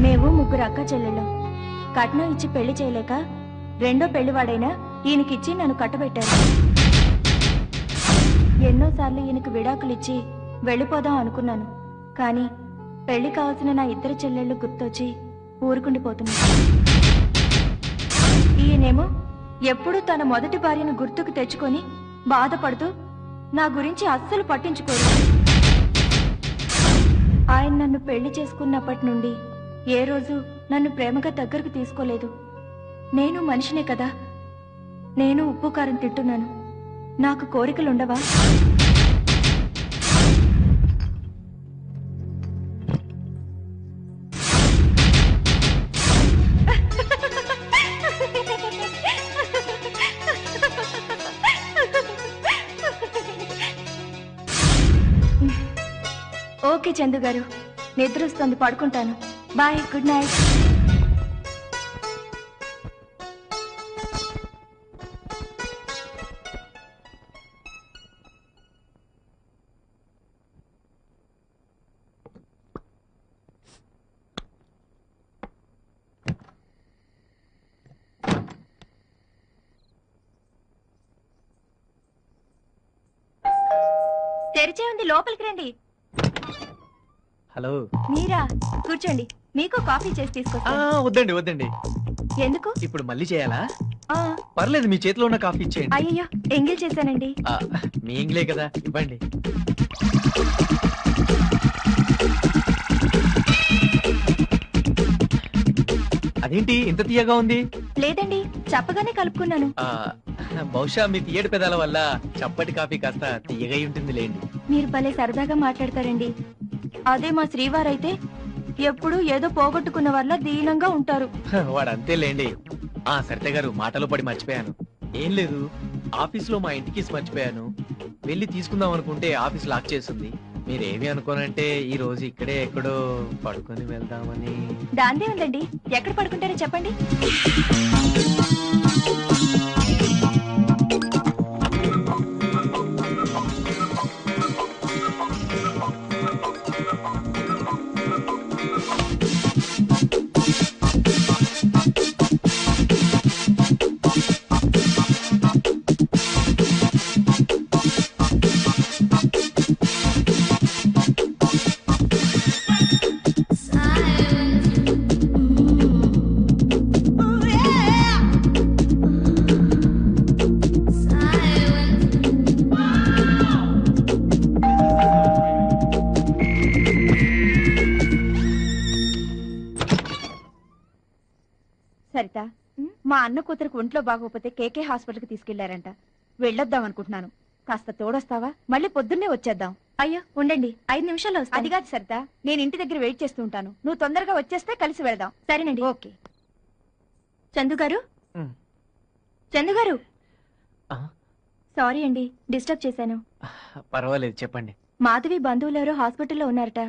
మేము ముగ్గురు అక్క చెల్లెళ్ళం. కట్నం ఇచ్చి పెళ్లి చేయలేక రెండో పెళ్లివాడైనా ఈయనకిచ్చి నన్ను కట్టబెట్టారు. ఎన్నోసార్లు ఈయనకు విడాకులిచ్చి వెళ్ళిపోదాం అనుకున్నాను. కానీ పెళ్లి కావాల్సిన నా ఇద్దరు చెల్లెళ్ళు గుర్తొచ్చి ఊరుకుండిపోతున్నాను. ఈయనేమో ఎప్పుడూ తన మొదటి భార్యను గుర్తుకు తెచ్చుకొని బాధపడుతూ నా గురించి అస్సలు పట్టించుకోరు. ఆయన నన్ను పెళ్లి చేసుకున్నప్పటి నుండి ఏ రోజు నన్ను ప్రేమగా దగ్గరకు తీసుకోలేదు. నేను మనిషినే కదా, నేను ఉప్పు కారం తింటున్నాను. నాకు కోరికలుండవా? ఓకే చందు గారు, నిద్ర వస్తుంది, పడుకుంటాను. Bye, good night. తెరిచే ఉంది, లోపలికి రండి. హలో, మీరా? కూర్చోండి, మీకు కాఫీ చేసి తీసుకొస్తా. వద్దండి వద్దండి. ఎందుకు? ఇప్పుడు మళ్ళీ చేయాలా? పర్లేదు, మీ చేతిలో ఉన్న కాఫీ ఇచ్చేయండి. అయ్యో, ఎంగిల్ చేశానండి. మీ ఎంగిలే కదా, ఇవ్వండి. అదేంటి ఇంత తీయగా ఉంది? లేదండి, చప్పగానే కలుపుకున్నాను. బహుశా మీ తీయటి పెదాల వల్ల చప్పటి కాఫీ కాస్త తీయగా ఉంటుంది లేండి. మీరు భలే సరదాగా మాట్లాడతారండి. అదే మా శ్రీవారైతే ఎప్పుడు ఏదో పోగొట్టుకున్న వల్ల దీనంగా ఉంటారు. వాడంతే లేండి. సరిత గారు, మాటలో పడి మర్చిపోయాను. ఏం లేదు, ఆఫీస్ లో మా ఇంటికి మర్చిపోయాను. వెళ్ళి తీసుకుందాం అనుకుంటే ఆఫీస్ లాక్ చేస్తుంది. మీరేమి అనుకోనంటే ఈ రోజు ఇక్కడే ఎక్కడో పడుకొని వెళ్దామని. దాందే ఉందండి, ఎక్కడ పడుకుంటారో చెప్పండి. సరిత, మా అన్న కూతురికి ఒంట్లో బాగోపోతే కేకే హాస్పిటల్కి తీసుకెళ్లారంట. వెళ్ళొద్దాం అనుకుంటున్నాను. కాస్త తోడొస్తావా? మళ్ళీ పొద్దున్నే వచ్చేద్దాం. అయ్యో ఉండండి, 5 నిమిషాల్లో వస్తా. అది కాదు సరిత, నేను ఇంటి దగ్గర వెయిట్ చేస్తూ ఉంటాను. నువ్వు తొందరగా వచ్చేస్తే కలిసి వెళ్దాం. సరేనండి. ఓకే. చందు గారు, చందు గారు, సారీ అండి, డిస్టర్బ్ చేశాను. పర్వాలేదు, చెప్పండి. మాధవి బంధువులెవరో హాస్పిటల్లో ఉన్నారట.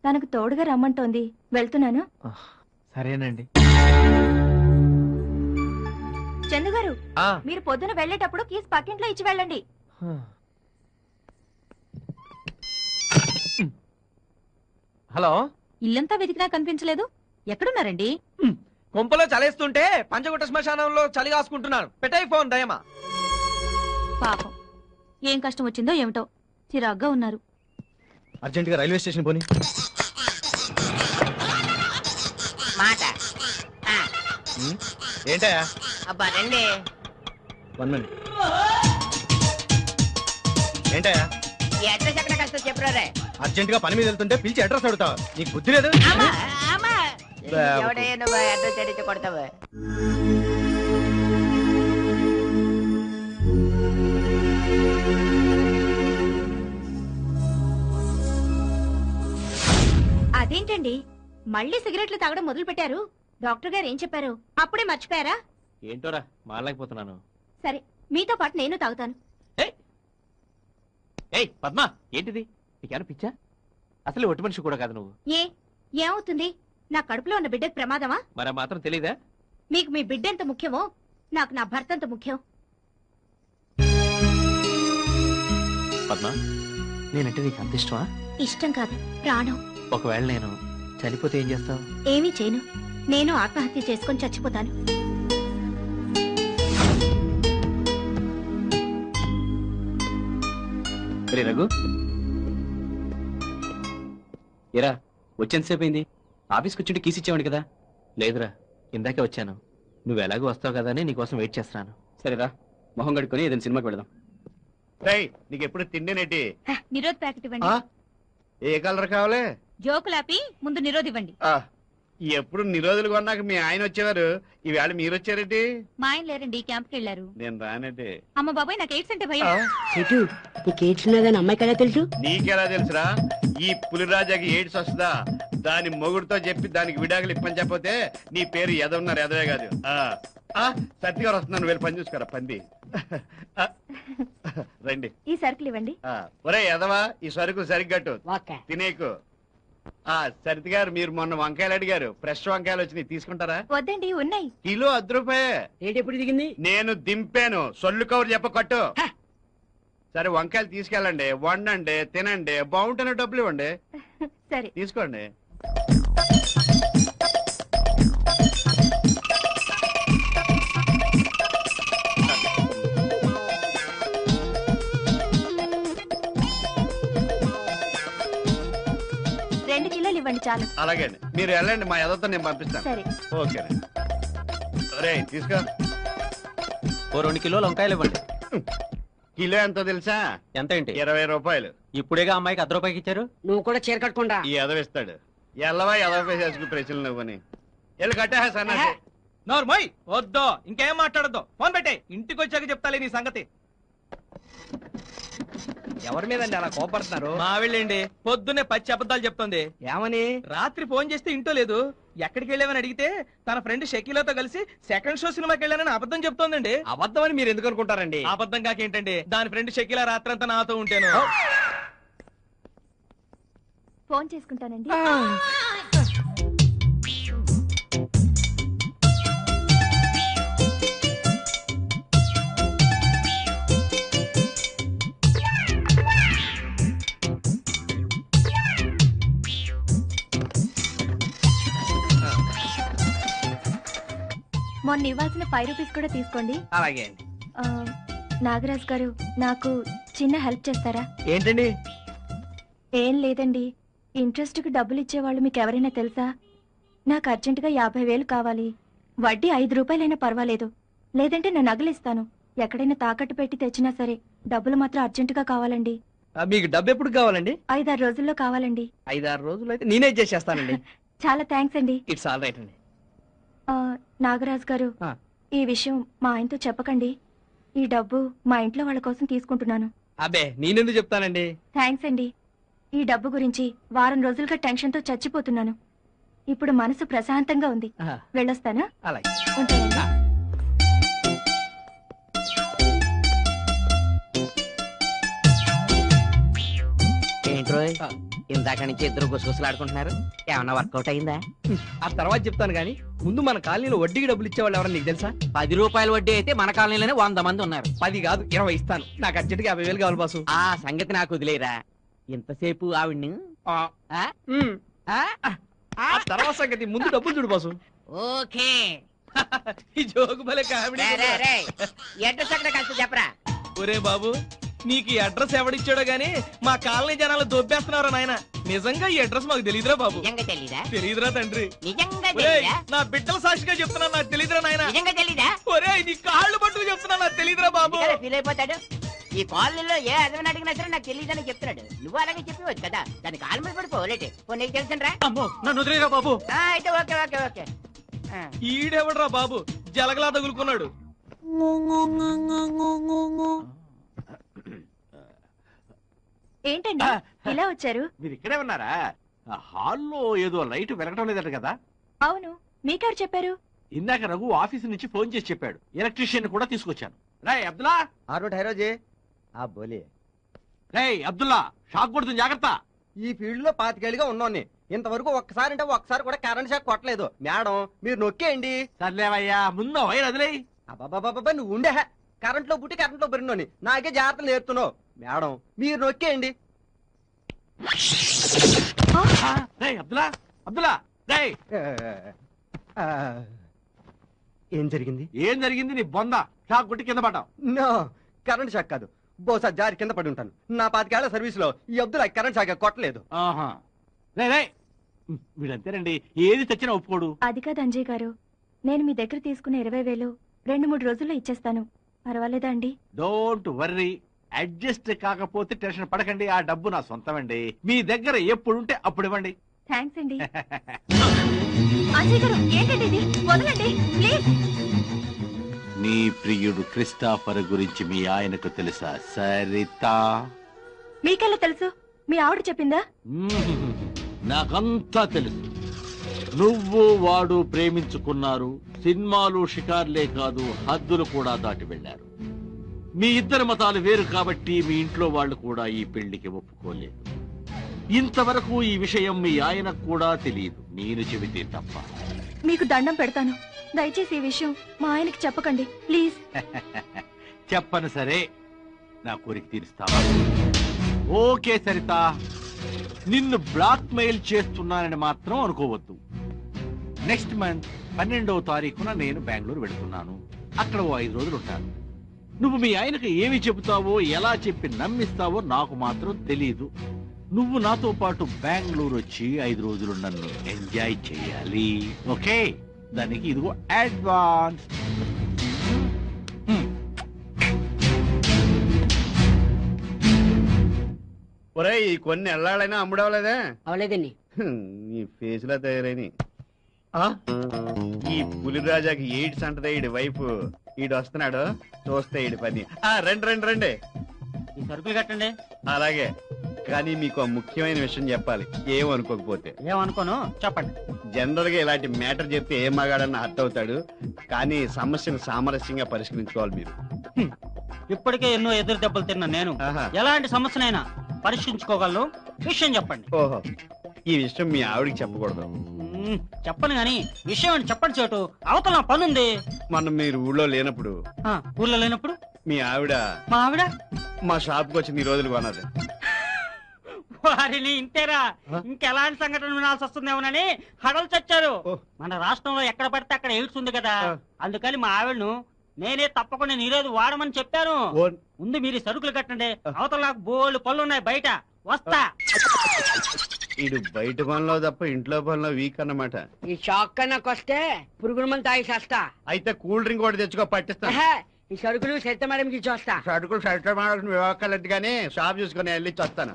తనకు తోడుగా రమ్మంటోంది. వెళ్తున్నాను. సరేనండి. చందు గారు, మీరు పొద్దున వెళ్ళేటప్పుడు కీస్ పక్కింట్లో ఇచ్చి వెళ్ళండి. హలో, ఇల్లంతా వెతికినా కనిపించలేదు. ఎక్కడున్నారండి? కొంపలో చలేస్తుంటే పంచగుట్ట శ్మశానంలో చలి కాసుకుంటున్నాను. పెట్టాయి ఫోన్. దయమా పాపం, ఏం కష్టం వచ్చిందో ఏమిటో, చిరాగ్గా ఉన్నారు. అర్జెంట్ గా రైల్వే స్టేషన్ పోని. ఏంటయా? అబ్బా రండి. 1 minute. ఏంటయా? ఈ అడ్రస్ ఎక్కడ కష్టం చెప్పురారే. అర్జెంట్ గా పని మీద వెళ్తుంటే పిలిచి అడ్రస్ అడుగుతావు? నీకు బుద్ధి లేదు? ఎవడయ్యా నువ్వు అడ్రస్ అడిగితే కొడతావు? అదేంటండి, మళ్ళీ సిగరెట్లు తాగడం మొదలు పెట్టారు? డాక్టర్ గారు ఏం చెప్పారు? అప్పుడే మర్చిపోయారా? ఏంటోరా, మారలేకపోతున్నాను. సరే, మీతో పాటు నేను తాగుతాను. పద్మా, ఏంటిది? నీకేనా పిచ్చా? అసలు ఒట్టి మనిషి కూడా కాదు నువ్వు. ఏమవుతుంది? నా కడుపులో ఉన్న బిడ్డకు ప్రమాదమా? మరి మాత్రం తెలీదా? మీకు మీ బిడ్డ ఎంత ముఖ్యమో నాకు నా భర్త ఎంత ముఖ్యం. పద్మా, నేనంటే నీకు అంత ఇష్టమా? ఇష్టం కాదు, ప్రాణం. ఒకవేళ నేను చనిపోతే ఏం చేస్తావు? ఏమీ చేయను. నేను ఆత్మహత్య చేసుకొని చచ్చిపోతాను. రే రఘు, ఎరా వచ్చేంతసేపు అయింది? ఆఫీస్కి వచ్చి కీస్ ఇచ్చేవాడి కదా. లేదురా, ఇందాకే వచ్చాను. నువ్వు ఎలాగో వస్తావు కదా అని నీకోసం వెయిట్ చేస్తున్నాను. సరేరా, మొహం కడుక్కొని ఏదైనా సినిమాకి వెళదాం. నీకు ఎప్పుడు తిండినేటి? నిరోధ్ ప్యాకెట్ ఇవ్వండి. ఏ కలర్ కావాలి? జోకులాపి ముందు నిరోధ్ ఇవ్వండి. ఎప్పుడు నిరోధులు కొన్నాక మీ ఆయన వచ్చేవారు, ఈవేళ మీరు వచ్చారేటి? మా ఆయన లేరండి, క్యాంప్కి వెళ్ళారు. నేను రానేటి. అమ్మ బాబాయ్, నాకు ఎయిడ్స్ అంటే భయం. చెట్టు నీకు ఎయిడ్స్ ఉన్నదని అమ్మాయికి ఎలా తెలుసు? నీకెలా తెలుసురా? ఈ పులిరాజాకి ఎయిడ్స్ వస్తుందా? దాని మొగుడుతో చెప్పి దానికి విడాకులు ఇప్పని చెప్పతే నీ పేరు ఎదవున్నారు, ఎదవే కాదు. సత్తిగారు వస్తున్నాను, వెళ్ళి పని చూసుకోరా పంది. రండి. ఈ సరుకులు ఇవ్వండి. ఒరే ఎదవా, ఈ సరుకు సరిగ్గట్టు తినేకు. సరితి గారు, మీరు మొన్న వంకాయలు అడిగారు, ఫ్రెష్ వంకాయలు వచ్చినాయి, తీసుకుంటారా? వద్దండి, ఉన్నాయి. కిలో 10 రూపాయే. రేట్ ఎప్పుడు దిగింది? నేను దింపాను, సొల్లు కవర్ చెప్ప కట్టు. సరే వంకాయలు తీసుకెళ్ళండి, వండండి, తినండి, బాగుంటేనే డబ్బులు ఇవ్వండి. సరే తీసుకోండి. కిలోలు ఇవ్వండి చాలు. అలాగే అండి, మీరు వెళ్ళండి, మా ఎదతో నేను పంపిస్తాను. సరే ఓకే. సరే తీసుకో. 2 కిలోలు వంకాయలు ఇవ్వండి. కిలో ఎంతో తెలుసా? ఎంత ఏంటి? 20 రూపాయలు. ఇప్పుడేగా అమ్మాయికి 10 రూపాయకి ఇచ్చారు. నువ్వు కూడా చీర కట్టుకుంటా. ఈ ఎదవిస్తాడు. ఎల్లవా ఎదవ చేసుకు ప్రశ్నలు నువ్వని వెళ్ళి కట్టా సన్నాసి. నోర్మోయ్, వద్దు, ఇంకేం మాట్లాడద్దు. ఫోన్ పెట్టే, ఇంటికి వచ్చాక చెప్తాలే నీ సంగతి. ఎవరి మీదండి అలా కోపడుతున్నారు? మా వెళ్ళండి, పొద్దున్నే 10 అబద్ధాలు చెప్తుంది. ఏమని? రాత్రి ఫోన్ చేస్తే ఇంటో లేదు. ఎక్కడికి వెళ్ళామని అడిగితే తన ఫ్రెండ్ షకీలాతో కలిసి సెకండ్ షో సినిమాకి వెళ్ళానని అబద్ధం చెప్తోందండి. అబద్ధం అని మీరు ఎందుకు అనుకుంటారండి? అబద్ధం కాకేంటండి, దాని ఫ్రెండ్ షకీలా రాత్రంతా నాతో ఉంటాను. ఫోన్ చేసుకుంటానండి. మొన్న ఇవ్వాల్సిన 5 రూపీస్ కూడా తీసుకోండి. అలాగే అండి. నాగరాజ్ గారు, నాకు చిన్న హెల్ప్ చేస్తారా? ఏంటండి? ఏం లేదండి, ఇంట్రెస్ట్ కి డబ్బులు ఇచ్చేవాళ్ళు మీకు ఎవరైనా తెలుసా? నాకు అర్జెంటుగా 50,000 కావాలి. వడ్డీ 5 రూపాయలైనా పర్వాలేదు, లేదంటే నేను నగలిస్తాను. ఎక్కడైనా తాకట్టు పెట్టి తెచ్చినా సరే డబ్బులు మాత్రం అర్జెంటుగా కావాలండి. మీకు డబ్బు ఎప్పుడు కావాలండి? 5-6 రోజుల్లో కావాలండి. 5-6 రోజులు అయితే నేనే చేసేస్తానండి. చాలా థ్యాంక్స్ అండి. ఇట్స్ ఆల్ రైట్ అండి. నాగరాజ్ గారు, ఈ విషయం మా ఆయనతో చెప్పకండి. ఈ డబ్బు మా ఇంట్లో వాళ్ళ కోసం తీసుకుంటున్నాను. అబ్బే, నేనెందుకు చెప్తానండి? థ్యాంక్స్ అండి. ఈ డబ్బు గురించి వారం రోజులుగా టెన్షన్ తో చచ్చిపోతున్నాను. ఇప్పుడు మనసు ప్రశాంతంగా ఉంది. వెళ్ళొస్తానా? అలాగే. ఉంటానండి. ఏంట్రో ఇందాక నుంచి ఇద్దరు గుసగుసలాడుకుంటున్నారు, ఏమన్నా వర్కౌట్ అయిందా? ఆ తర్వాత చెప్తాను గానీ ముందు మన కాలనీలో వడ్డీకి డబ్బులు ఇచ్చేవాళ్ళు ఎవరన్నా నీకు తెలుసా? 10 రూపాయల వడ్డీ అయితే మన కాలనీలోనే 100 మంది ఉన్నారు. 10 కాదు 20 ఇస్తాను. నాకు అర్జెంట్గా 50,000 కావాలి బాసు. ఆ సంగతి నాకు వదిలేరా. ఇంతసేపు ఆవిడ్ని ఆ తర్వాత సంగతి ముందు డబ్బులు చూడు బాసు. ఓకే. ఈ జోకు భలే కామెడీ. అడ్రస్ అక్కడ కాస్త చెప్పరా. ఒరే బాబు, నీకు ఈ అడ్రస్ ఎవడిచ్చాడో గానీ మా కాలనీ జనాలు దొబ్బేస్తున్నారా నాయన. నిజంగా ఈ అడ్రస్ మాకు తెలియదురా బాబు. నిజంగా తెలీదా? తెలీదురా తండ్రి. నిజంగా ఒరేయ్, తెలీదా? నా బిడ్డల సాక్షిగా చెప్తున్నా, నాకు తెలియదురా నాయన. నిజంగా తెలీదా? ఒరే, నీ కాళ్ళు పట్టుకు చెప్తున్నా, నాకు తెలియదురా బాబు. ఫీల్ అయిపోతాడు. ఈ కాలనీలో ఏ అదవని అడిగినా సరే నాకు తెలియదని చెప్తున్నాడు. నువ్వు అలాగే చెప్పవచ్చు కదా, దాని కాలు మీద పడిపోలేటే. నీకు తెలుసరా? అమ్మో, నన్ను వదిలేరా బాబు. అయితే ఓకే ఓకే ఓకే. ఈడెవడరా బాబు, జలగలా తగులుకున్నాడు. ఏంటండి ఇలా వచ్చారు? మీరు ఇక్కడే ఉన్నారా? హాల్లో ఏదో లైట్ వెలగటం లేదట కదా? అవును, మీకెవరు చెప్పారు? ఇందాక రఘు ఆఫీస్ నుంచి ఫోన్ చేసి చెప్పాడు. ఎలక్ట్రీషియన్ కూడా తీసుకొచ్చాను. రాయ్ అబ్దుల్లా. బోలే. రేయ్ అబ్దుల్లా, షాక్ కొడుతుంది, జాగ్రత్త. ఈ ఫీల్డ్ లో 25 ఏళ్ళుగా ఉన్నాను. ఇంతవరకు ఒక్కసారి అంటే ఒక్కసారి కూడా కరెంట్ షాక్ కొట్టలేదు. మేడం మీరు నొక్కేయండి. సర్లేవయ్యా, ముందు వైర్ వదిలేయ్. అబ్బాబాబా, నువ్వు ఉండే కరెంట్ లో పుట్టి కరెంట్ లో పెరిగినోని నాకే జాగ్రత్తలు నేర్తున్నావు. మేడం మీరు నొక్కేయండి. రేయ్ అబ్దుల్లా, అబ్దుల్లా రేయ్, ఆ, ఏం జరిగింది? ఏం జరిగింది? నీ బొంద షాక్ కొట్టి కింద పడ్డావు. నో, కరెంట్ షాక్ కాదు, బహుశా జారి కింద పడి ఉంటాను. నా 25 ఏళ్ల సర్వీస్ లో ఈ అబ్దుల్ కరెంట్ షాక్ కొట్టలేదు. ఆహా. రేయ్, వీడంతేనండి, ఏది తెచ్చినా ఒప్పుకోడు. అది కాదు అంజయ్ గారు, నేను మీ దగ్గర తీసుకున్న 20,000 2-3 రోజుల్లో ఇచ్చేస్తాను. పర్వాలేదా అండి? డోంట్ వర్రీ, అడ్జస్ట్ కాకపోతే టెన్షన్ పడకండి. ఆ డబ్బు నా సొంతమండి. మీ దగ్గర ఎప్పుడుంటే అప్పుడు ఇవ్వండి. థ్యాంక్స్ అండి. అంజయ్ గారు, ఏంటండి ఇది? వదలండి ప్లీజ్. నీ ప్రియుడు క్రిస్టాఫర్ గురించి మీ ఆయనకు తెలుసా సరిత? మీకెలా తెలుసు? మీ ఆవిడ చెప్పిందా? నాకంతా తెలుసు. నువ్వు వాడు ప్రేమించుకున్నారు, సినిమాలు షికార్లే కాదు హద్దులు కూడా దాటి వెళ్లారు. మీ ఇద్దరి మతాలు వేరు కాబట్టి మీ ఇంట్లో వాళ్ళు కూడా ఈ పెళ్లికి ఒప్పుకోలేదు. ఇంతవరకు ఈ విషయం మీ ఆయనకు కూడా తెలియదు, నేను చెబితే తప్ప. మీకు దండం పెడతాను, దయచేసి ఈ విషయం మా ఆయనకి చెప్పకండి ప్లీజ్. చెప్పను సరే, నా కోరిక తీరుస్తావా? ఓకే సరిత, నిన్ను బ్లాక్ మెయిల్ చేస్తున్నానని మాత్రం అనుకోవద్దు. నెక్స్ట్ మంత్ 12వ తారీఖున నేను బెంగళూరు వెళుతున్నాను. అక్కడ ఓ 5 రోజులు ఉంటాను. నువ్వు మీ ఆయనకు ఏమి చెబుతావో, ఎలా చెప్పి నమ్మిస్తావో నాకు మాత్రం తెలీదు. నువ్వు నాతో పాటు బెంగళూరు వచ్చి 5 రోజులు నన్ను ఎంజాయ్ చేయాలి. ఓకే? దానికి ఇదిగో అడ్వాన్స్. ఒరే, ఈ కొన్ని ఎల్లాడైనా అమ్ముడవలేదా? అవలేదండి. నీ ఫేస్ లా తయారైన ఈ పులిరాజాకి ఎయిడ్స్ అంటదే ఈడి వైఫ్. ఈడు వస్తున్నాడు, చూస్తే ఈడి పని. రండి రండి రండి, ఈ సరుకులు కట్టండి. అలాగే. కానీ మీకు ముఖ్యమైన విషయం చెప్పాలి, ఏమనుకోకపోతే. ఏమనుకోను, చెప్పండి. జనరల్ గా ఇలాంటి మ్యాటర్ చెప్తే ఏ మగాడన్నా హర్ట్ అవుతాడు, కానీ సమస్యను సామరస్యంగా పరిష్కరించుకోవాలి మీరు. ఇప్పటికే ఎన్నో ఎదురు దెబ్బలు తిన్నా నేను. ఆహా. ఎలాంటి సమస్యనైనా పరిష్కరించుకోగలను. విషయం చెప్పండి. ఓహో, ఈ విషయం మీ ఆవిడికి చెప్పకూడదు. చెప్పను గాని విషయం అని చెప్పండి. చోటు అవతల నా పనుంది. మొన్న మీరు ఊళ్ళో లేనప్పుడు, ఊర్లో లేనప్పుడు మీ ఆవిడ మా ఆవిడ మా షాప్ కు వచ్చి నీ రోజులు కొన్నది. వారిని ఇంతేరా, ఇంకెలాంటి సంఘటన వినాల్సి వస్తుందేమోనని హడలు చచ్చారు. మన రాష్ట్రంలో ఎక్కడ పడితే అక్కడ ఎయిడ్స్ ఉంది కదా, అందుకని మా ఆవిడను నేనే తప్పకుండా నీరేదు వాడమని చెప్పాను. ముందు మీరు సరుకులు కట్టండి, అవతల నాకు బోల్డ్ పనులు ఉన్నాయి బయట. వస్తా. ఈడు బయట పనిలో తప్ప ఇంట్లో పనిలో వీక్ అన్నమాట. ఈ షాక్ కన్నాకు వస్తే పురుగుల మంది తాగి చేస్తా. అయితే కూల్ డ్రింక్ కూడా తెచ్చుకో, పట్టిస్తా. ఈ సరుకులు సరిత మేడంకి ఇచ్చి వస్తా. సరుకులు సరిత మేడం వివాహాలు కానీ షాప్ చూసుకుని వెళ్ళి వస్తాను.